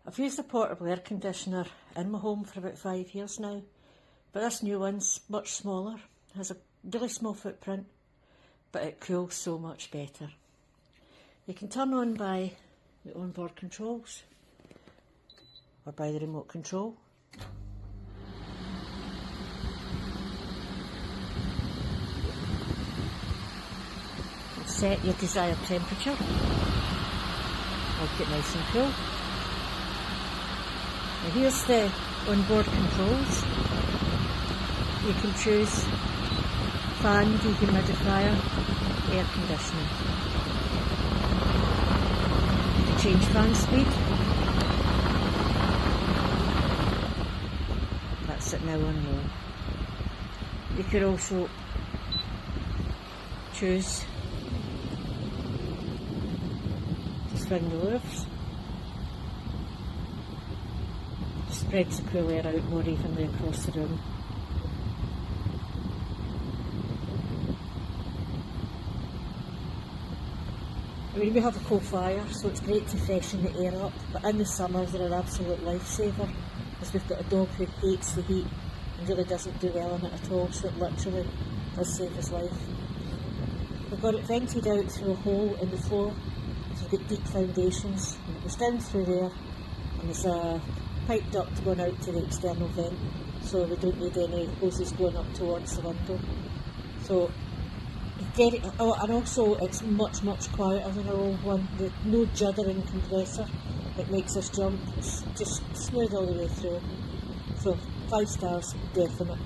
I've used a portable air conditioner in my home for about 5 years now, but this new one's much smaller, has a really small footprint, but it cools so much better. You can turn on by the onboard controls or by the remote control. Set your desired temperature. Make it nice and cool. Now here's the onboard controls. You can choose fan, dehumidifier, air conditioning. You can change fan speed. That's it now on low. You could also choose to swing the levers. Spreads the cool air out more evenly across the room. I mean, we have a coal fire, so it's great to freshen the air up, but in the summer they're an absolute lifesaver, because we've got a dog who hates the heat and really doesn't do well in it at all, so it literally does save his life. We've got it vented out through a hole in the floor, so we've got deep foundations, and it goes down through there, and there's a pipe duct going out to the external vent, so we don't need any hoses going up towards the window. So and also it's much quieter than our old one. With no juddering compressor, it makes us jump. It's just smooth all the way through. So 5 stars, definite.